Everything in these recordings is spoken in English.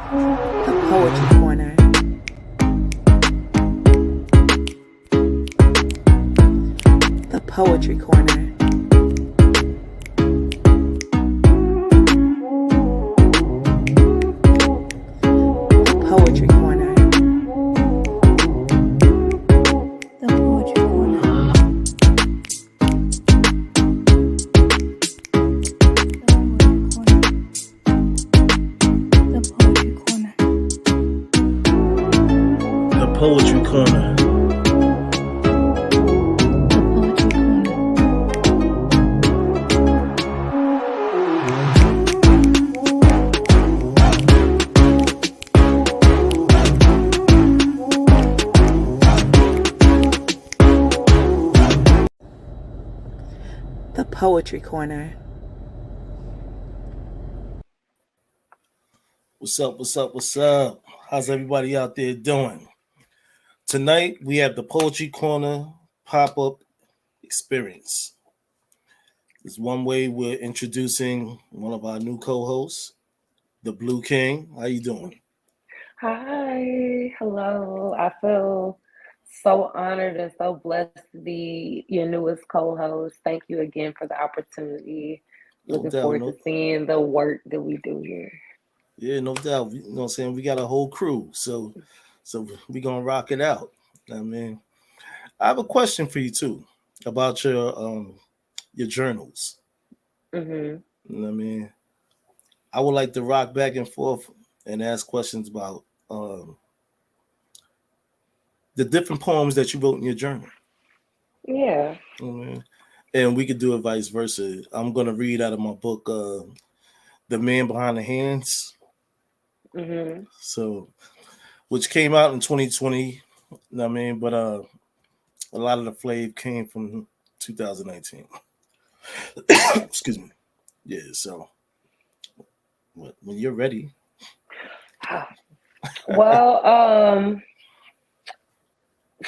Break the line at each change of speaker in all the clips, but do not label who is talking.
The Poetry Corner. The Poetry Corner. The Poetry Corner. The Poetry Corner.
The Poetry Corner.
The Poetry Corner.
What's up? What's up? What's up? How's everybody out there doing? Tonight we have the Poetry Corner pop-up experience. It's one way we're introducing one of our new co-hosts, the Blue King. How you doing?
Hi, hello. I feel so honored and so blessed to be your newest co-host. Thank you again for the opportunity. Looking forward to seeing the work that we do here.
Yeah, no doubt. You know what I'm saying? We got a whole crew, so we're gonna rock it out. I mean, I have a question for you too about your journals.
Mm-hmm.
You know what I mean? I would like to rock back and forth and ask questions about the different poems that you wrote in your journal.
Yeah.
You know what I mean? And we could do it vice versa. I'm gonna read out of my book, "The Man Behind the Hands."
Mm-hmm.
So, which came out in 2020. You know what I mean? But a lot of the flavor came from 2019. Excuse me. Yeah. So, when you're ready.
Well,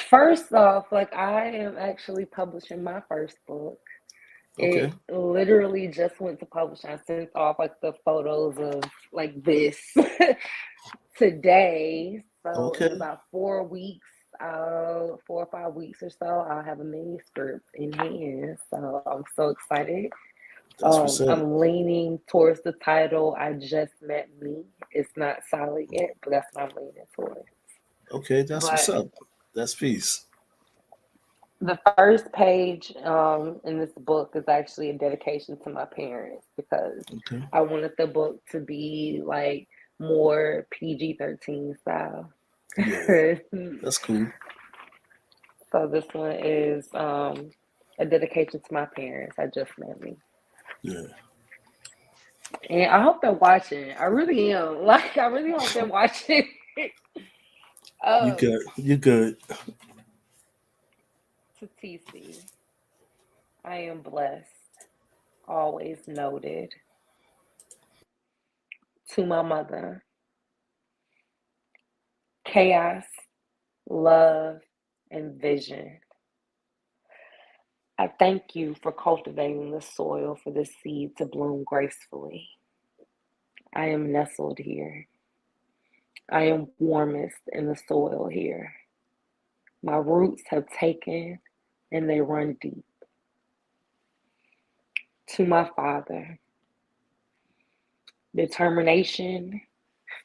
first off, like I am actually publishing my first book.
Okay.
It literally just went to publish. I sent off like the photos of like this today. So
Okay.
in about 4 weeks, 4 or 5 weeks or so, I'll have a manuscript in hand. So I'm so excited.
That's what's up.
I'm leaning towards the title, I Just Met Me. It's not solid yet, but that's what I'm leaning towards.
Okay, that's what's up. That's peace.
The first page in this book is actually a dedication to my parents because I wanted the book to be like more PG-13 style.
Yeah, that's cool.
So this one is a dedication to my parents. I just met me.
Yeah.
And I hope they're watching. I really am. Like, I really hope they're watching.
You good. You good.
To TC, I am blessed, always noted. To my mother, chaos, love, and vision. I thank you for cultivating the soil for this seed to bloom gracefully. I am nestled here. I am warmest in the soil here. My roots have taken and they run deep. To my father, determination,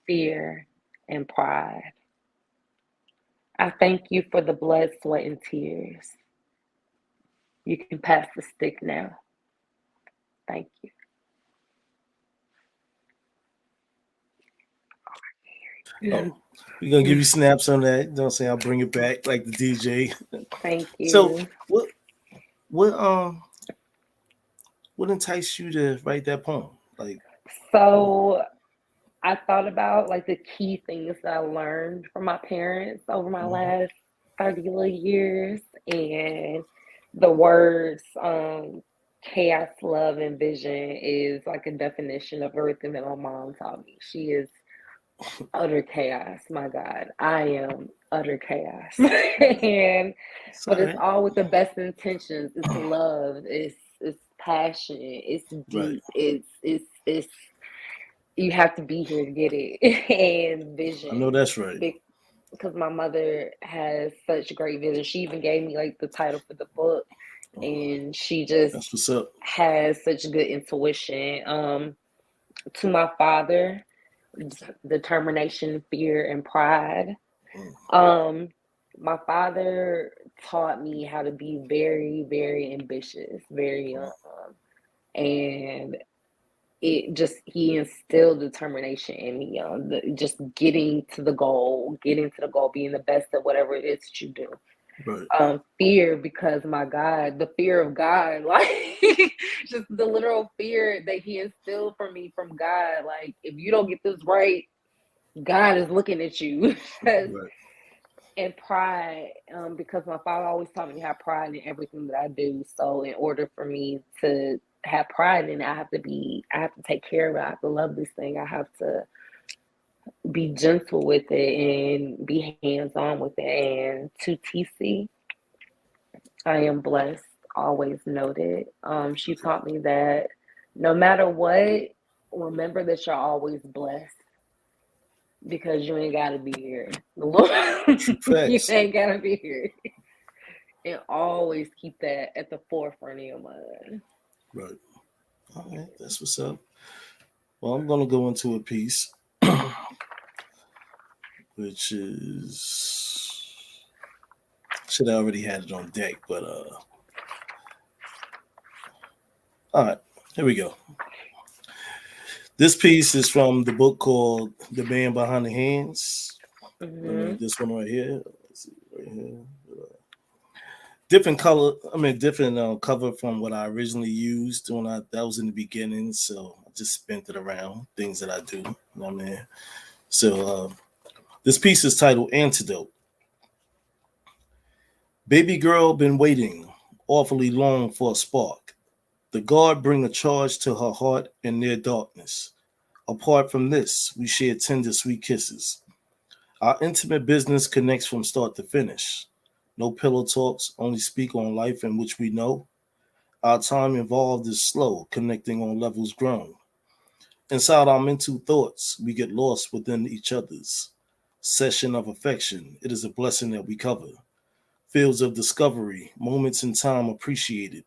fear, and pride. I thank you for the blood, sweat, and tears. You can pass the stick now. Thank you.
Oh, we're gonna give you snaps on that. Don't say I'll bring it back like the DJ.
Thank you.
So what enticed you to write that poem? Like,
so I thought about like the key things that I learned from my parents over my last 30 years, and the words chaos, love, and vision is like a definition of everything that my mom taught me. She is utter chaos. My God, I am utter chaos. But it's all with the best intentions. It's love. It's passion. It's deep.
Right.
It's you have to be here to get it. And
I know
vision,
that's right.
because my mother has such great vision. She even gave me like the title for the book, and she just
That's what's up.
has such good intuition. To my father, determination, fear, and pride. Um, my father taught me how to be very, very ambitious, very young, and he instilled determination in me, just getting to the goal, being the best at whatever it is that you do.
Right.
Fear, because my God, the fear of God, like just the literal fear that he instilled for me from God. Like, if you don't get this right, God is looking at you.
Right.
And pride, because my father always taught me to have pride in everything that I do. So in order for me to have pride in it, I have to take care of it. I have to love this thing. I have to be gentle with it and be hands-on with it. And to TC, I am blessed, always noted. She taught me that no matter what, remember that you're always blessed, because you ain't gotta be here. The Lord,
True
you
facts.
ain't gotta be here. And always keep that at the forefront of your mind.
Right. All right. That's what's up. Well, I'm gonna go into a piece, which is should have already had it on deck, but all right. Here we go. This piece is from the book called "The Man Behind the Hands." I mean,
Mm-hmm.
this one right here. Let's see, right here. Different color. I mean, different cover from what I originally used when that was in the beginning. So I just spent it around things that I do. You know what I mean? So this piece is titled "Antidote." Baby girl been waiting awfully long for a spark. The guard bring a charge to her heart in near darkness. Apart from this, we share tender, sweet kisses. Our intimate business connects from start to finish. No pillow talks, only speak on life in which we know. Our time involved is slow, connecting on levels grown. Inside our mental thoughts, we get lost within each other's session of affection. It is a blessing that we cover. Fields of discovery, moments in time appreciated.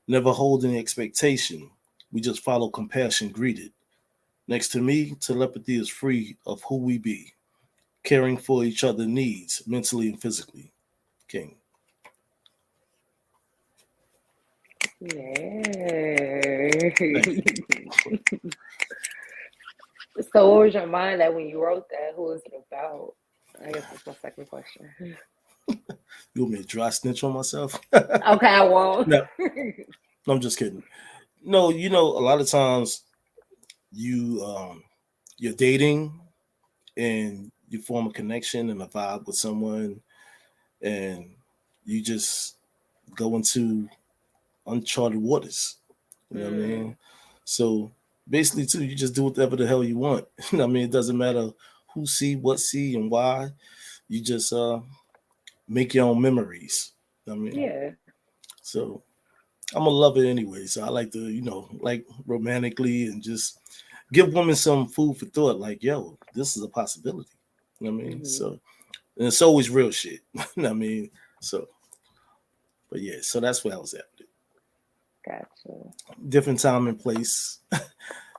Never holding expectation. We just follow compassion greeted. Next to me, telepathy is free of who we be, caring for each other needs, mentally and physically. King.
Yeah.
Thank you.
So what was your mind at when you wrote that? Who was it about? I guess that's my second question.
You want me to dry snitch on myself?
Okay, I won't.
No, I'm just kidding. No, a lot of times you you're dating and you form a connection and a vibe with someone and you just go into uncharted waters. You know what I mean? So basically too, you just do whatever the hell you want. You know what I mean? It doesn't matter who see, what see, and why. You just make your own memories. You know what I mean?
Yeah.
So I'm a lover anyway. So I like to, like romantically and just give women some food for thought. Like, yo, this is a possibility. You know what I mean?
Mm-hmm.
So and it's always real shit. You know what I mean? So, but yeah, so that's where I was at with it.
Gotcha.
Different time and place.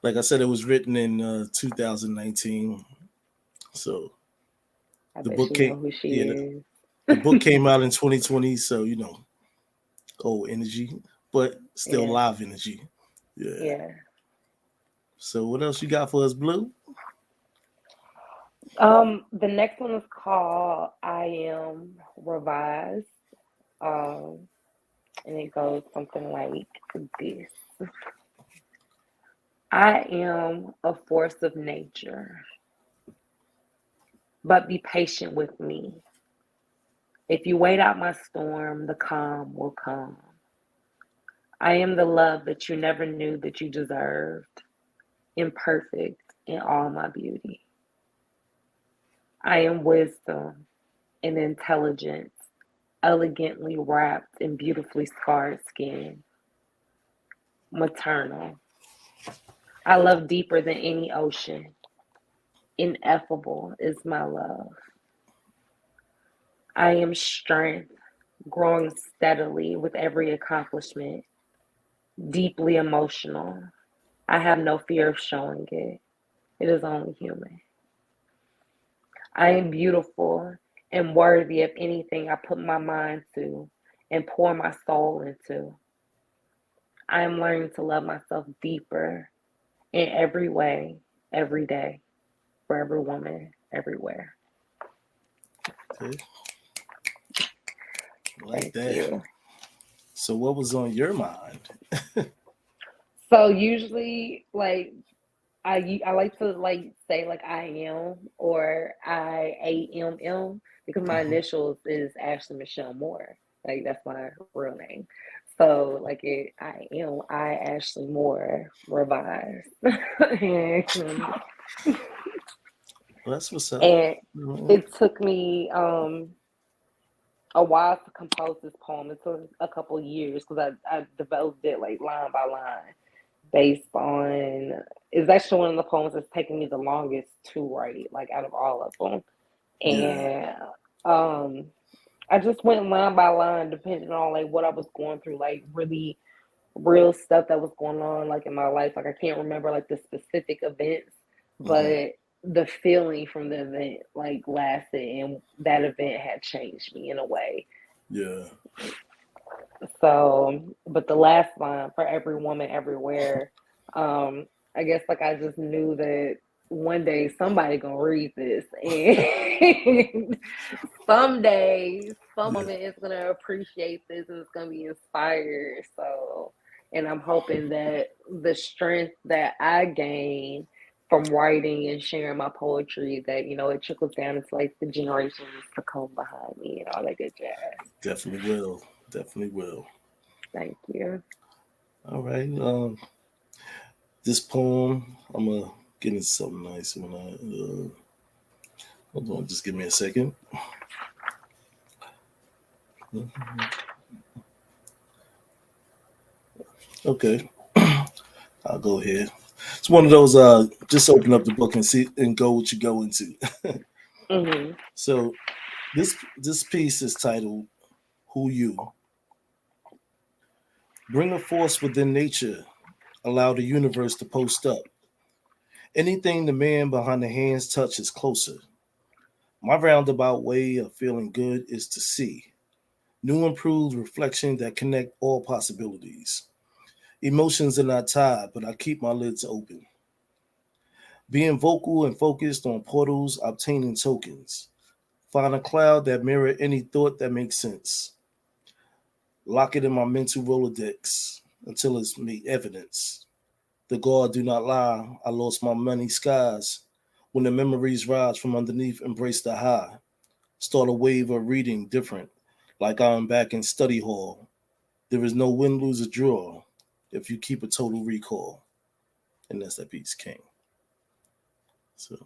Like I said, it was written in 2019. So
I
the
bet
book
you know
came,
who she
yeah,
is.
the book came out in 2020. So old energy, but still
Yeah.
live energy. Yeah.
Yeah.
So what else you got for us, Blue?
The next one is called I Am Revised. Um, and it goes something like this. I am a force of nature, but be patient with me. If you wait out my storm, the calm will come. I am the love that you never knew that you deserved, imperfect in all my beauty. I am wisdom and intelligence, elegantly wrapped in beautifully scarred skin, maternal. I love deeper than any ocean. Ineffable is my love. I am strength, growing steadily with every accomplishment, deeply emotional. I have no fear of showing it. It is only human. I am beautiful and worthy of anything I put my mind to and pour my soul into. I am learning to love myself deeper in every way, every day, for every woman, everywhere.
Okay. Like
Thank
that.
you.
So what was on your mind?
So usually, like I like to like say like I am or IAMM because my
Mhm.
initials is Ashley Michelle Moore. Like that's my real name. So like I am I Ashley Moore revised. and,
Well, that's what's up.
and
Mhm.
it took me a while to compose this poem. It took a couple years because I developed it like line by line based on it's actually one of the poems that's taken me the longest to write, like out of all of them.
Yeah.
And um I just went line by line depending on like what I was going through, like really real stuff that was going on like in my life. Like I can't remember like the specific events,
Hmm.
but the feeling from the event like lasted and that event had changed me in a way.
Yeah.
So, but the last line for every woman everywhere, I guess like I just knew that one day somebody gonna read this, and someday some
Yeah.
woman is gonna appreciate this and it's gonna be inspired. So, and I'm hoping that the strength that I gain from writing and sharing my poetry, that it trickles down into like the generations to come behind me and all that good jazz.
Definitely will. Definitely will.
Thank you.
All right. This poem, I'm gonna get into something nice when I hold on. Just give me a second. Okay, I'll go ahead. It's one of those. Just open up the book and see and go what you go into.
Hmm.
So this piece is titled "Who You." Bring a force within nature. Allow the universe to post up. Anything the man behind the hands touch is closer. My roundabout way of feeling good is to see new improved reflection that connect all possibilities. Emotions are not tied, but I keep my lids open. Being vocal and focused on portals, obtaining tokens. Find a cloud that mirror any thought that makes sense. Lock it in my mental Rolodex until it's made evidence. The God do not lie. I lost my many skies. When the memories rise from underneath, embrace the high. Start a wave of reading different, like I'm back in study hall. There is no win, lose, or draw if you keep a total recall. And that's that piece, King. So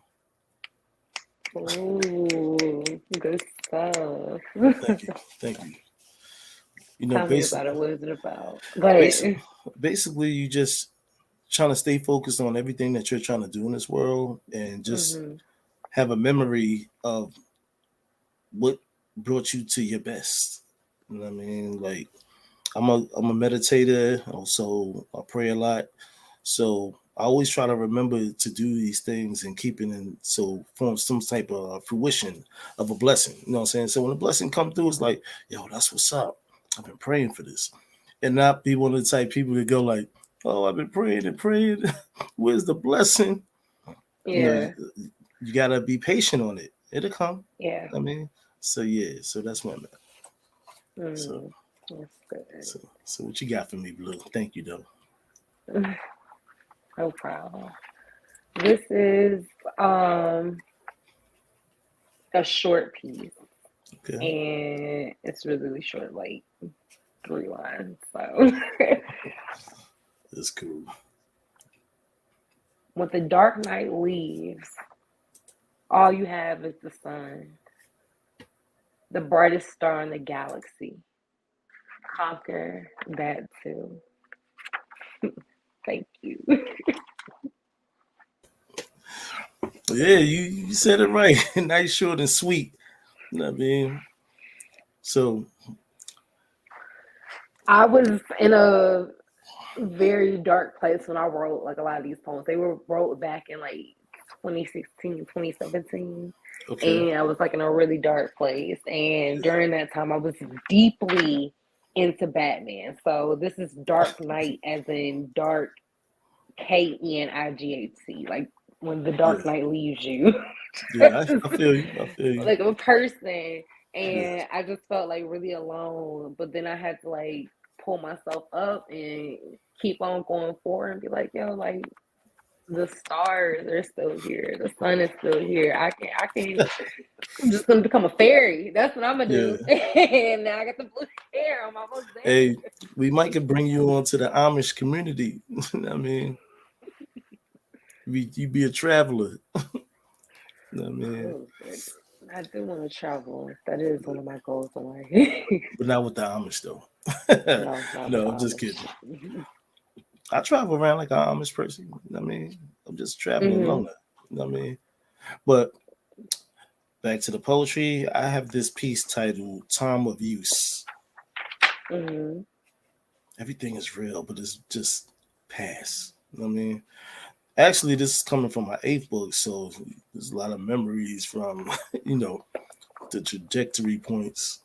Ooh, good stuff.
thank you. Thank you. You know,
Tell me
basic,
about it. What is it about? Go
basic,
ahead.
basically, you just trying to stay focused on everything that you're trying to do in this world and just
Hmm.
have a memory of what brought you to your best. You know what I mean? Like I'm a meditator, also I pray a lot. So I always try to remember to do these things and keep it in so form some type of fruition of a blessing. You know what I'm saying? So when a blessing come through, it's like, yo, that's what's up. I've been praying for this. And not be one of the type people that go like, oh, I've been praying and praying. Where's the blessing? You know,
Yeah,
you gotta be patient on it. It'll come.
yeah.
I mean, so yeah, so that's what I'm at. So
Mm, that's good.
so what you got for me, Blue? Thank you though.
No problem. This is um a short piece,
Okay.
and it's really short, like 3 lines. So,
That's cool.
when the dark night leaves, all you have is the sun, the brightest star in the galaxy. Conquer that too. Thank you.
Yeah, you said it right. Nice, short, and sweet. You know what I mean? So,
I was in a very dark place when I wrote like a lot of these poems. They were wrote back in like 2016, 2017.
okay.
And I was like in a really dark place. And during that time, I was deeply into Batman. So this is Dark Knight, as in dark Knight, like when the
Yeah.
Dark Knight leaves you.
Yeah, I feel you. I feel you.
Like a person.
Yeah.
And I just felt like really alone. But then I had to like pull myself up and keep on going forward and be like, yo, like the stars are still here, the sun is still here. I'm just gonna become a fairy. That's what I'm gonna
Yeah.
do. And now I got the blue hair. I'm almost there.
Hey, we might could bring you on to the Amish community. I mean, you be a traveler. I mean,
Oh, I do want to travel. That is one of my goals in life.
but not with the Amish though.
No, not with
No,
the
I'm just kidding.
Amish.
I travel around like an Amish person. I mean, I'm just traveling
Hmm.
loner. I mean, but back to the poetry. I have this piece titled "Time of Use."
Hmm.
Everything is real, but it's just past. I mean, actually, this is coming from my eighth book, so there's a lot of memories from you know the trajectory points.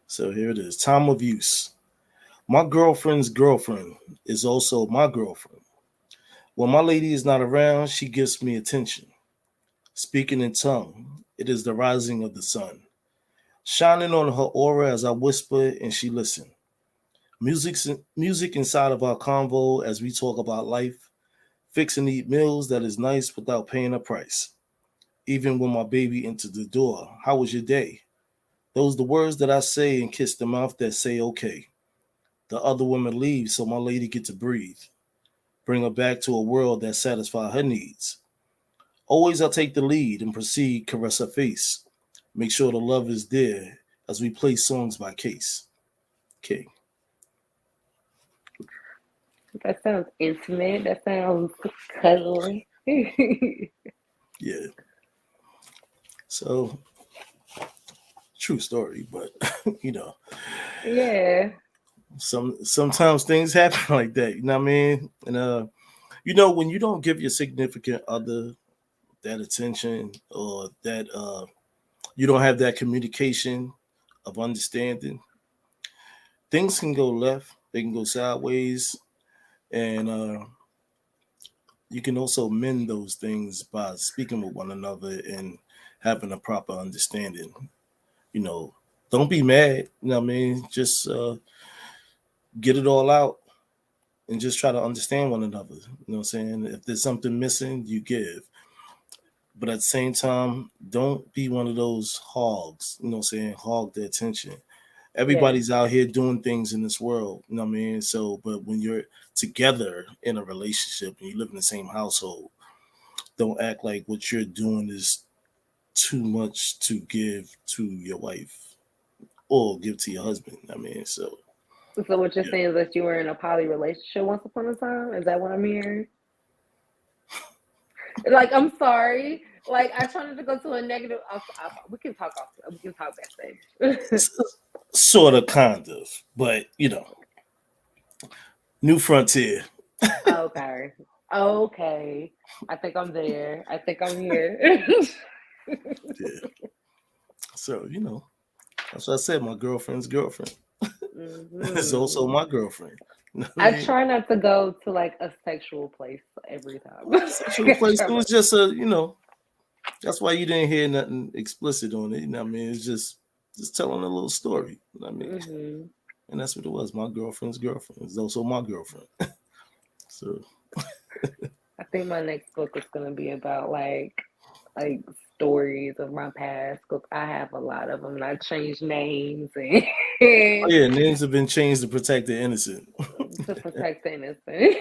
So here it is. Time of use. My girlfriend's girlfriend is also my girlfriend. When my lady is not around, she gives me attention. Speaking in tongue, it is the rising of the sun, shining on her aura as I whisper and she listens. Music inside of our convo as we talk about life, fix and eat meals that is nice without paying a price. Even when my baby enters the door, how was your day? Those the words that I say and kiss the mouth that say okay. The other women leave so my lady get to breathe. Bring her back to a world that satisfies her needs. Always I take the lead and proceed caress her face. Make sure the love is there as we play songs by Case. King.
That sounds intimate. That sounds cuddly.
Yeah. So true story, but you know,
Yeah.
sometimes things happen like that. You know what I mean? And when you don't give your significant other that attention or that you don't have that communication of understanding, things can go left, they can go sideways, and you can also mend those things by speaking with one another and having a proper understanding. You know, don't be mad. You know what I mean? Just get it all out and just try to understand one another. You know what I'm saying? If there's something missing, you give. But at the same time, don't be one of those hogs, you know what I'm saying? Hog the attention.
Yeah.
Everybody's out here doing things in this world, you know what I mean? So, but when you're together in a relationship and you live in the same household, don't act like what you're doing is too much to give to your wife or give to your husband. I mean, so
So what you're
yeah.
saying is that you were in a poly relationship once upon a time? Is that what I'm hearing? Like, I'm sorry. Like, I tried not to go to a negative. We can talk off. We can talk backstage.
Sort of, kind of, but new frontier.
Okay. Okay. I think I'm there. I think I'm here.
Yeah. So that's what I said. My girlfriend's girlfriend is also
Hmm.
my girlfriend. You know what I
I
mean?
try not to go to like a sexual place every time.
Not a sexual
I
place.
try
It
my-
was just that's why you didn't hear nothing explicit on it. You know what I mean? It's just telling a little story. You know what I mean?
Mhm.
And that's what it was. My girlfriend's girlfriend is also my girlfriend. So
I think my next book is gonna be about like stories of my past. 'Cause I have a lot of them. And I changed names and
oh yeah, names have been changed to protect the innocent.
to protect the innocent.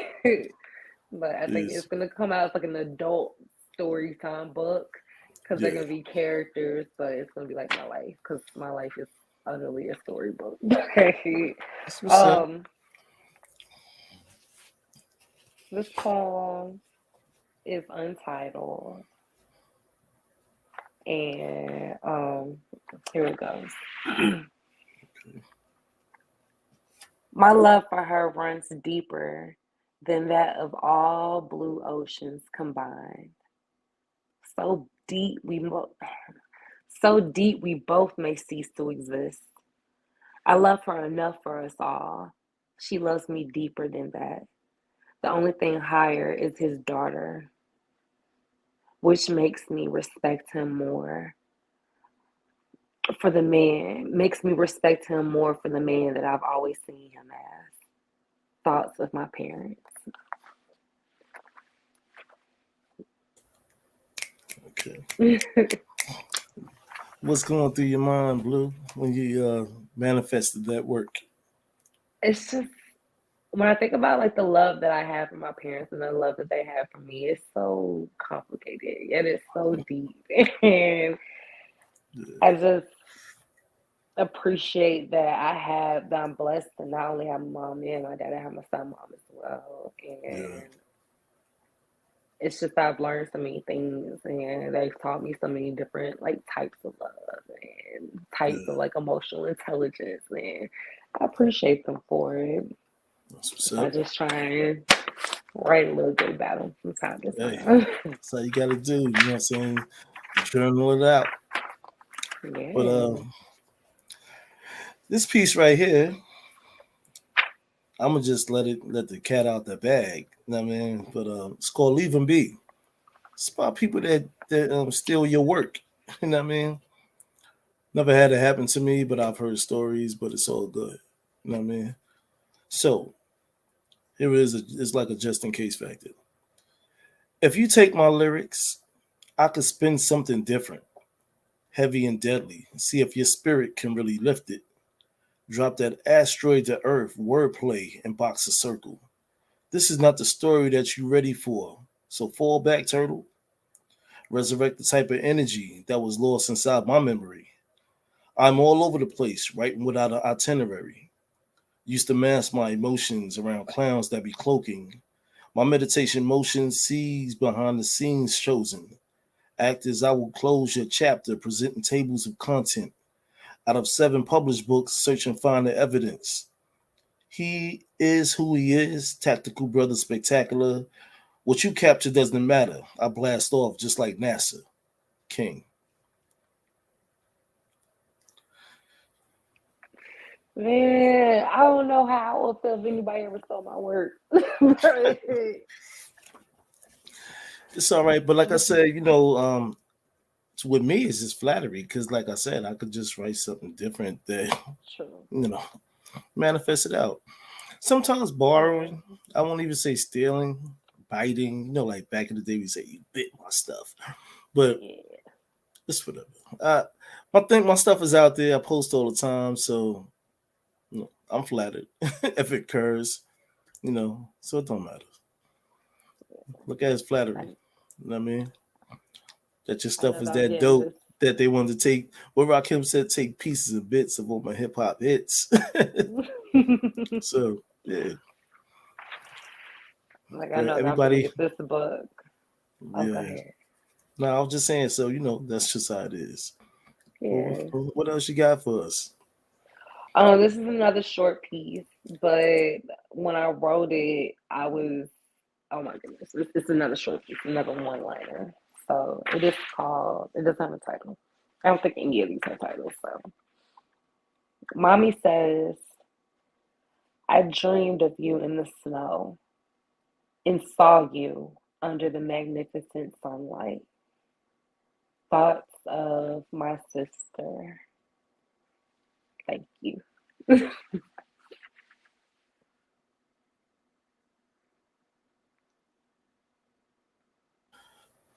But I think
Is
it's gonna come out as like an adult story time book because they're
yeah.
gonna be characters, but it's gonna be like my life because my life is utterly a storybook.
That's what's up.
um, this poem is untitled. And here it goes. My love for her runs deeper than that of all blue oceans combined. So deep so deep we both may cease to exist. I love her enough for us all. She loves me deeper than that. The only thing higher is his daughter, which makes me respect him more for the man, makes me respect him more for the man that I've always seen him as. Thoughts of my parents.
Okay. What's going through your mind, Blue, when you manifested that work?
It's just when I think about like the love that I have for my parents and the love that they have for me, it's so complicated yet it's so deep. And I just appreciate that I'm blessed to not only have my mom and my dad, I have my stepmom as well.
Yeah.
And it's just I've learned so many things and they've taught me so many different like types of love and types of
Yeah.
like emotional intelligence, and I appreciate them for it.
That's what's
I
up.
just try and write a little bit about them from time to
Hey,
time.
that's how you got to do. You know what I'm saying? Journal it out. But
Yeah.
this piece right here, I'm gonna just let the cat out the bag. You know what I mean? But it's called Leave 'Em Be. It's about people that steal your work. You know what I mean? Never had it happen to me, but I've heard stories. But it's all good. You know what I mean? So here it is. It's like a just in case factor. If you take my lyrics, I could spin something different, heavy and deadly. See if your spirit can really lift it. Drop that asteroid to Earth, wordplay, and box a circle. This is not the story that you're ready for. So fall back, turtle. Resurrect the type of energy that was lost inside my memory. I'm all over the place, writing without an itinerary. Used to mask my emotions around clowns that be cloaking. My meditation motion sees behind the scenes chosen. Actors, I will close your chapter, presenting tables of content. Out of 7 published books, search and find the evidence. He is who he is, tactical brother spectacular. What you capture doesn't matter. I blast off just like NASA. King.
Man, I don't know how I would feel if anybody ever stole my work.
It's all right, but like I said, with me it's just flattery because, like I said, I could just write something different that
True.
you know manifest it out. Sometimes borrowing, I won't even say stealing, biting. Like back in the day we say you bit my stuff, but
Yeah.
it's whatever. My stuff is out there. I post all the time, so I'm flattered if it occurs. So it don't matter. Look at it as flattery. You know what I mean? That your
I don't know
stuff is
about
that
getting
dope
this.
that they wanted to take. What Rakim said, take pieces and bits of all my hip hop hits. So yeah,
Like I
but
know that I'm gonna
everybody,
get this book. Oh, go
yeah.
ahead.
No, I was just saying. So that's just how it is.
Yeah.
What else you got for us?
This is another short piece, but when I wrote it, I was, oh my goodness, it's another short piece, another one-liner. So it doesn't have a title. I don't think any of these have titles. So, Mommy says, I dreamed of you in the snow and saw you under the magnificent sunlight. Thoughts of my sister. Thank you.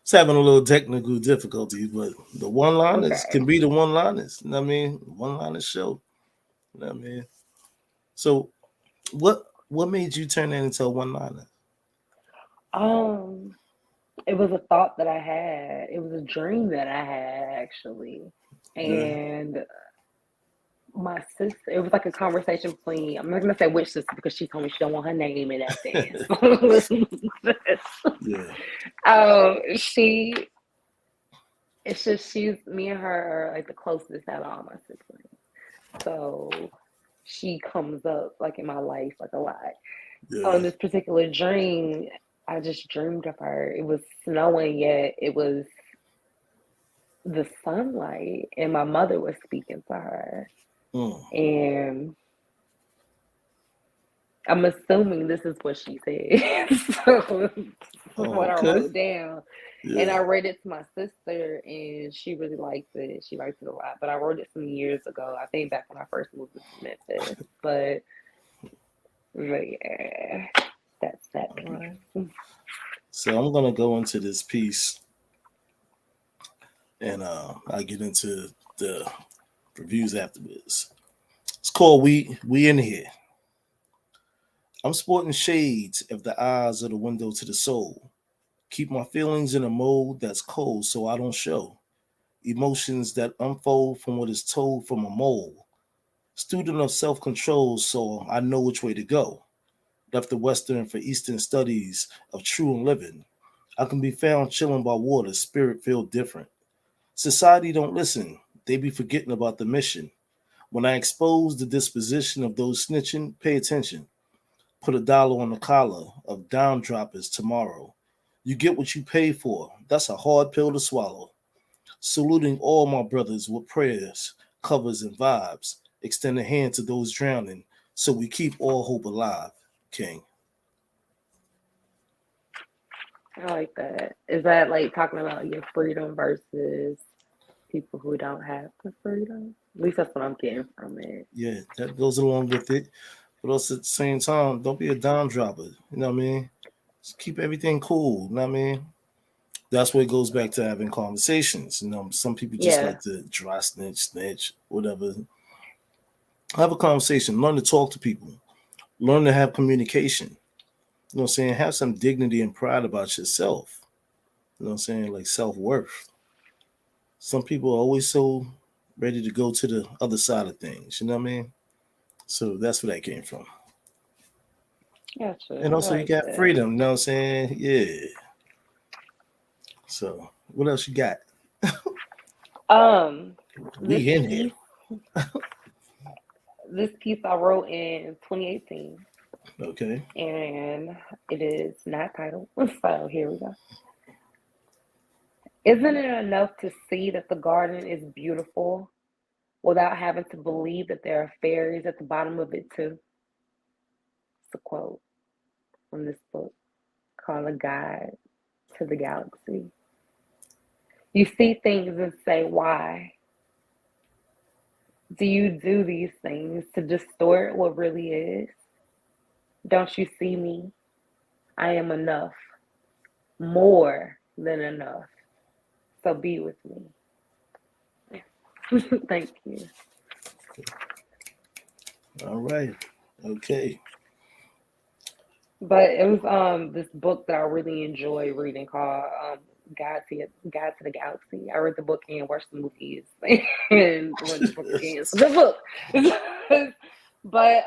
It's having a little technical difficulties, but the one-liners
Okay.
can be the one-liners. You know what I mean? One-liner show. You know what I mean? So what made you turn that into a one-liner?
Um, it was a thought that I had. It was a dream that I had actually.
Yeah.
And my sister, it was like a conversation between, I'm not gonna say which sister because she told me she don't want her name in that thing.
Yeah.
She it's just me and her are like the closest out of all my siblings. So she comes up like in my life like a lot. So
Yeah.
in this particular dream, I just dreamed of her. It was snowing yet it was the sunlight, and my mother was speaking to her.
Mm.
And I'm assuming this is what she said. So this is
Oh,
what I
okay.
wrote down. And I
Yeah.
read it to my sister, and she really liked it. She liked it a lot. But I wrote it some years ago. I think back when I first moved to Memphis. But yeah, that's that
All right.
piece.
So I'm gonna go into this piece, and I get into the reviews afterwards. It's called "We in Here." I'm sporting shades of the eyes of the window to the soul. Keep my feelings in a mode that's cold so I don't show emotions that unfold from what is told from a mole. Student of self control, so I know which way to go. Left the Western for Eastern studies of true and living. I can be found chilling by water, spirit feel different. Society don't listen, they be forgetting about the mission. When I expose the disposition of those snitching, pay attention. Put a dollar on the collar of dime droppers tomorrow. You get what you pay for. That's a hard pill to swallow. Saluting all my brothers with prayers, covers, and vibes. Extend a hand to those drowning so we keep all hope alive, King.
I like that. Is that like talking about your freedom versus people who don't have the freedom? At least that's what I'm getting from it.
Yeah, that goes along with it. But also at the same time, don't be a dime dropper. You know what I mean? Just keep everything cool. You know what I mean? That's where it goes back to having conversations. You know, some people just
Yeah.
like to dry snitch, whatever. Have a conversation. Learn to talk to people. Learn to have communication. You know what I'm saying? Have some dignity and pride about yourself. You know what I'm saying? Like self worth. Some people are always so ready to go to the other side of things. You know what I mean? So that's where that came from.
Gotcha.
And
I
also, you
like
got
that.
freedom. You know what I'm saying? Yeah. So, what else you got?
Um, this
We in here.
piece, this piece I wrote in 2018,
Okay.
and it is not titled. So here we go. Isn't it enough to see that the garden is beautiful without having to believe that there are fairies at the bottom of it too? It's a quote from this book called A Guide to the Galaxy. You see things and say, why? Do you do these things to distort what really is? Don't you see me? I am enough, more than enough. So be with me. Thank you.
All right. Okay.
But it was this book that I really enjoy reading called Guide to the Galaxy. I read the book and watched the movies and read the book again. It's a good book. But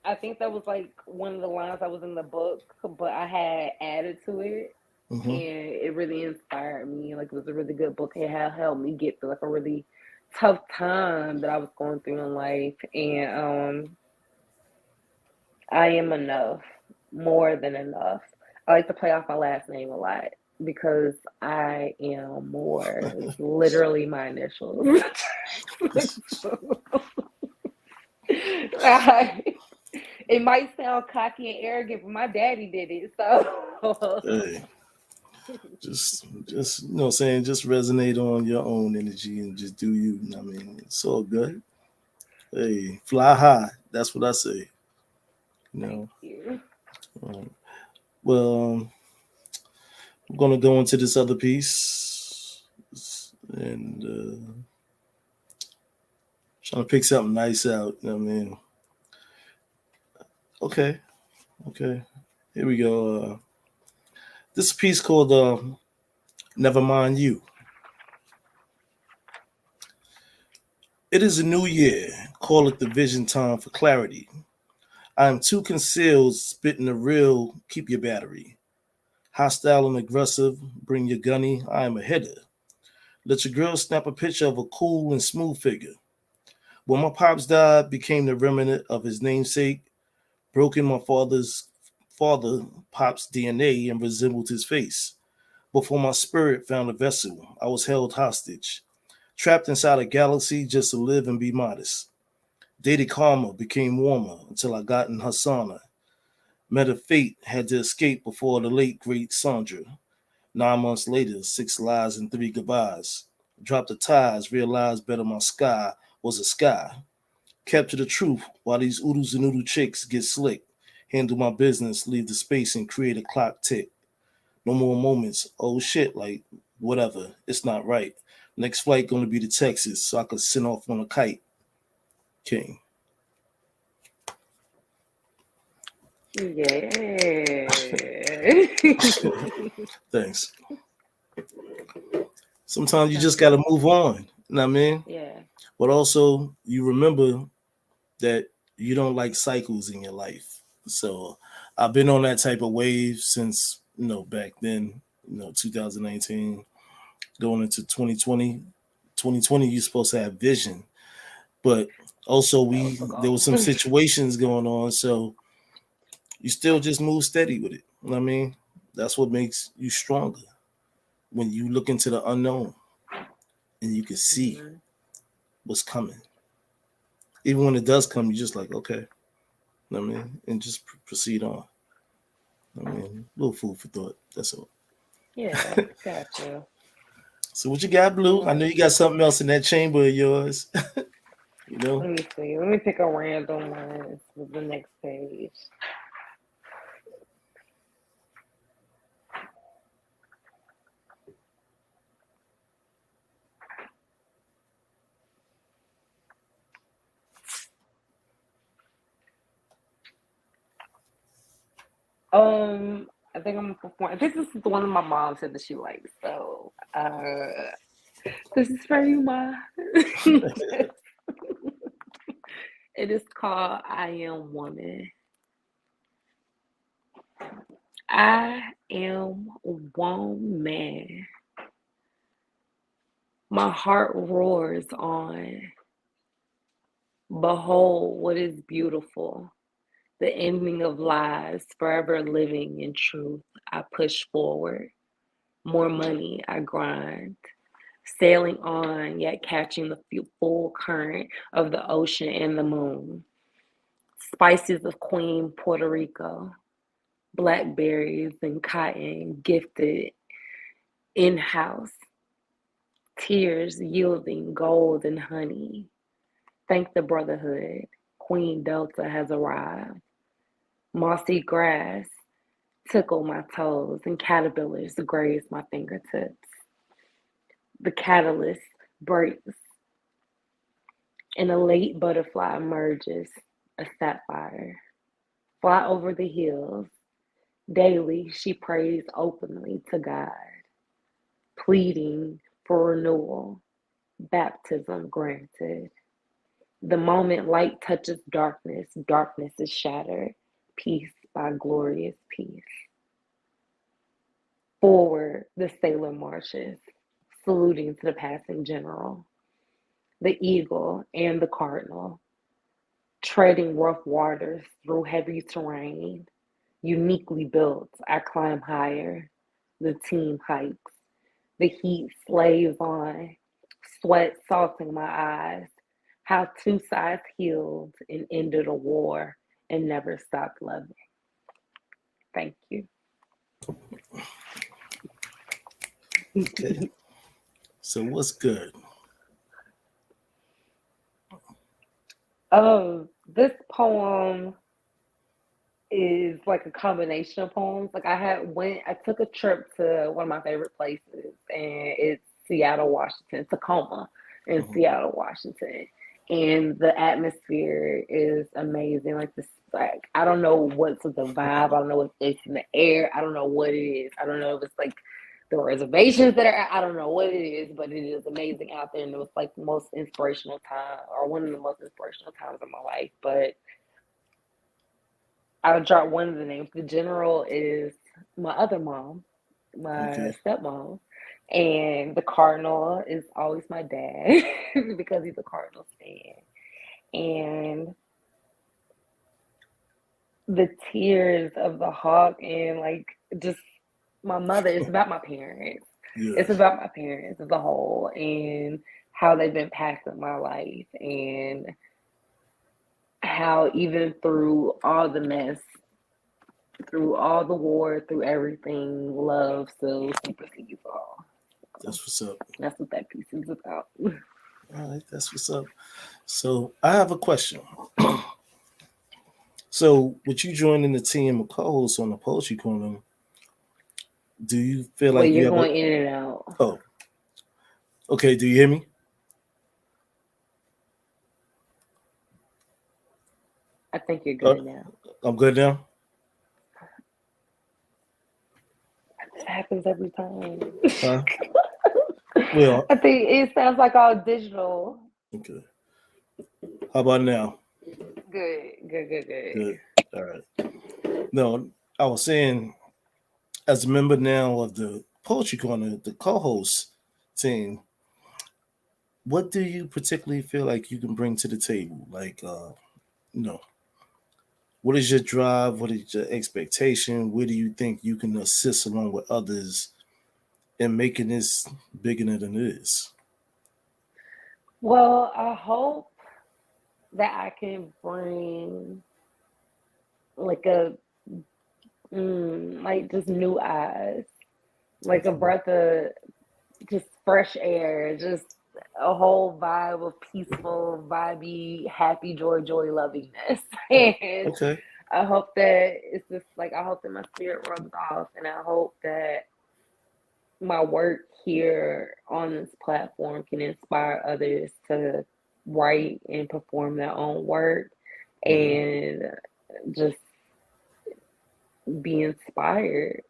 I think that was like one of the lines that was in the book, but I had added to it,
Mm-hmm.
and it really inspired me. Like it was a really good book. It had helped me get through like a really tough time that I was going through in life, and I am enough, more than enough. I like to play off my last name a lot because I am more. It's literally my initials. It might sound cocky and arrogant, but my daddy did it. So
Hey, just you know what I'm saying, just resonate on your own energy and just do you. I mean, it's all good. Hey, fly high. That's what I say. You
thank
know.
you.
Well, I'm gonna go into this other piece and trying to pick something nice out. You know what I mean? Okay, okay. Here we go. This piece called "Never Mind You." It is a new year. Call it the vision time for clarity. I am too concealed, spitting the real. Keep your battery. Hostile and aggressive, bring your gunny. I am a hitter. Let your girl snap a picture of a cool and smooth figure. When my pops died, became the remnant of his namesake, broken my father pop's DNA and resembled his face. Before my spirit found a vessel, I was held hostage, trapped inside a galaxy just to live and be modest. Dated karma became warmer until I got in Hasana. Met a fate, had to escape before the late great Sandra. 9 months later, 6 lies and 3 goodbyes. Dropped the ties, realized better my sky was a sky. Kept to the truth while these oodles and noodle chicks get slick. Handle my business, leave the space and create a clock tick. No more moments, oh shit, like whatever, it's not right. Next flight gonna be to Texas so I could send off on a kite. King.
Yeah.
Thanks. Sometimes you just gotta move on. You know what I mean?
Yeah.
But also you remember that you don't like cycles in your life. So I've been on that type of wave since, back then, 2019, going into 2020. 2020, you're supposed to have vision. But also
That was the
there was
goal.
some situations going on, so you still just move steady with it. You know what I mean? That's what makes you stronger when you look into the unknown and you can see
Mhm.
what's coming. Even when it does come, you're just like, okay, you know what I mean, and just proceed on. I mean, a little food for thought. That's all.
Yeah, gotcha.
So what you got, Blue? I know you got something else in that chamber of yours. you know?
Let me see. Let me pick a random one for the next page. I think I'm gonna perform. This is the one that my mom said that she likes. So, this is for you, Ma. It is called I Am Woman. I am woman. My heart roars on. Behold what is beautiful. The ending of lies, forever living in truth. I push forward. More money, I grind. Sailing on, yet catching the full current of the ocean and the moon. Spices of Queen Puerto Rico. Blackberries and cotton gifted in house. Tears yielding gold and honey. Thank the brotherhood. Queen Delta has arrived. Mossy grass tickle my toes and caterpillars graze my fingertips. The catalyst breaks and a late butterfly emerges, a sapphire. Fly over the hills. Daily she prays openly to God, pleading for renewal, baptism granted. The moment light touches darkness, darkness is shattered, peace by glorious peace. Forward, the sailor marches, saluting to the passing general, the eagle and the cardinal, treading rough waters through heavy terrain. Uniquely built, I climb higher, the team hikes, the heat slaves on, sweat salting my eyes. How two sides healed and ended a war and never stopped loving. Thank you.
Okay. So what's good?
This poem is like a combination of poems. Like I took a trip to one of my favorite places, and it's Seattle, Washington, Tacoma in
Mhm.
Seattle, Washington. And the atmosphere is amazing. Like this, like I don't know what's the vibe. I don't know what it's in the air. I don't know what it is. I don't know if it's like the reservations that are. I don't know what it is, but it is amazing out there. And it was like the most inspirational time, or one of the most inspirational times of my life. But I'll drop one of the names. The general is my other mom, my
Okay.
stepmom, And the Cardinal is always my dad because he's a Cardinals fan. And the tears of the hawk and like just my mother, it's about my parents.
Yeah,
It's about my parents as a whole and how they've impacted my life and how even through all the mess, through all the war, through everything, love still supersedes all.
that's what's up.
That's what that piece is about.
All right, that's what's up. So I have a question. So with you joining the team of co-hosts on the Poetry Corner, do you feel
Well,
like you
you're
have a
going in and out.
oh, okay, do you hear me?
I think you're
Uh,
good now.
I'm good now.
This happens every time.
Huh? Well,
I think it sounds like all digital.
okay. How about now?
Good, good, good, good.
Good. All right. No, I was saying, as a member now of the Poetry Corner, the co-host team, what do you particularly feel like you can bring to the table? Like, you know, what is your drive? What is your expectation? Where do you think you can assist along with others in making this bigger than it is?
Well, I hope that I can bring like a like just new eyes, like a
Okay.
breath of just fresh air, just a whole vibe of peaceful, vibey, happy, joy, lovingness. And
Okay.
I hope that it's just like I hope that my spirit rubs off, and I hope that my work here on this platform can inspire others to write and perform their own work
Hmm.
and just be inspired.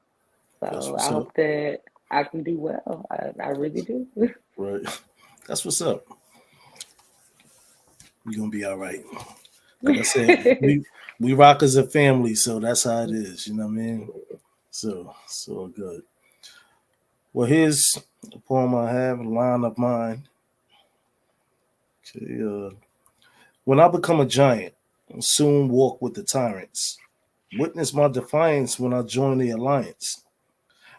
That's
So I
what's up.
hope that I can do well. I really do.
Right. That's what's up. You're gonna be all right. Like I said, we rock as a family, so that's how it is. You know what I mean? So good. Well, here's a poem I have, a line of mine. Okay, when I become a giant, I'll soon walk with the tyrants. Witness my defiance when I join the alliance.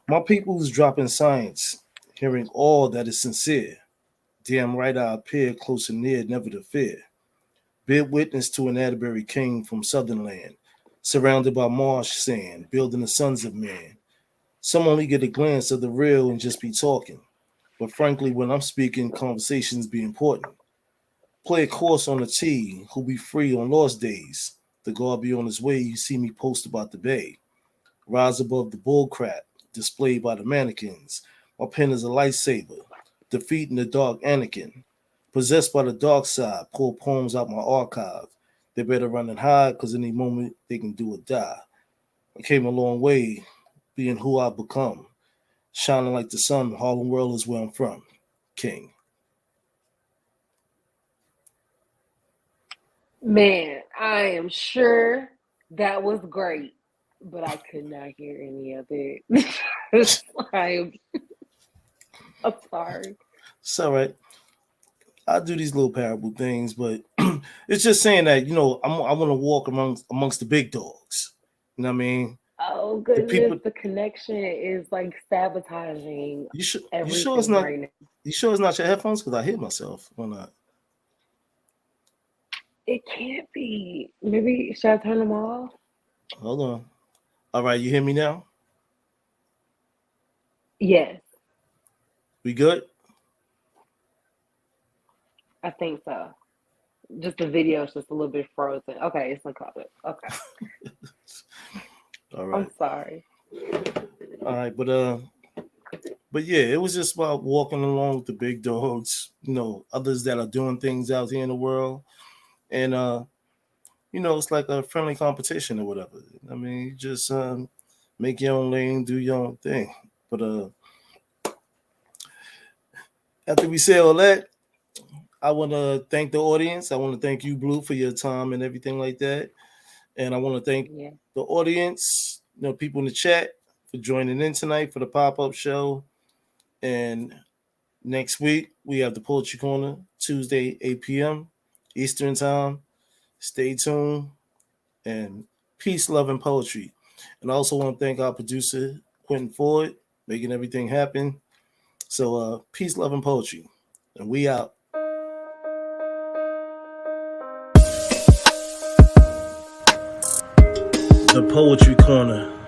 My people's dropping science, hearing all that is sincere. Damn right I appear close and near, never to fear. Bear witness to an Atterbury king from southern land, surrounded by marsh sand, building the sons of man. Some only get a glance of the real and just be talking. But frankly, when I'm speaking, conversations be important. Play a course on the T, who be free on lost days. The guard be on his way, you see me post about the bay. Rise above the bullcrap, displayed by the mannequins. My pen is a lightsaber, defeating the dark Anakin. Possessed by the dark side, pull poems out my archive. They better run and hide, cause any moment they can do or die. I came a long way, being who I've become. Shining like the sun, Harlem World is where I'm from. King.
Man, I am sure that was great, but I could not hear any of it. I'm, I'm sorry.
It's all right. I do these little parable things, but it's just saying that I want to walk amongst the big dogs. You know what I mean?
Oh
The
goodness,
people.
the connection is like sabotaging
You sure it's
everything
not?
right now.
You sure it's not your headphones? Because I hear myself when I.
It can't be. Maybe should I turn them off?
Hold on. All right, you hear me now?
Yes,
We good?
I think so. Just the video is just a little bit frozen. Okay, it's uncovered. Okay,
All
I'm
right.
sorry.
All right, but yeah, it was just about walking along with the big dogs. Others that are doing things out here in the world, and it's like a friendly competition or whatever. I mean, you just make your own lane, do your own thing. But after we say all that, I want to thank the audience. I want to thank you, Blue, for your time and everything like that. And I want to thank
Yeah.
the audience, people in the chat for joining in tonight for the pop up show. And next week, we have the Poetry Corner, Tuesday, 8 p.m. Eastern Time. Stay tuned. And peace, love, and poetry. And I also want to thank our producer, Quentin Ford, making everything happen. So, peace, love, and poetry. And we out. The Poetry Corner.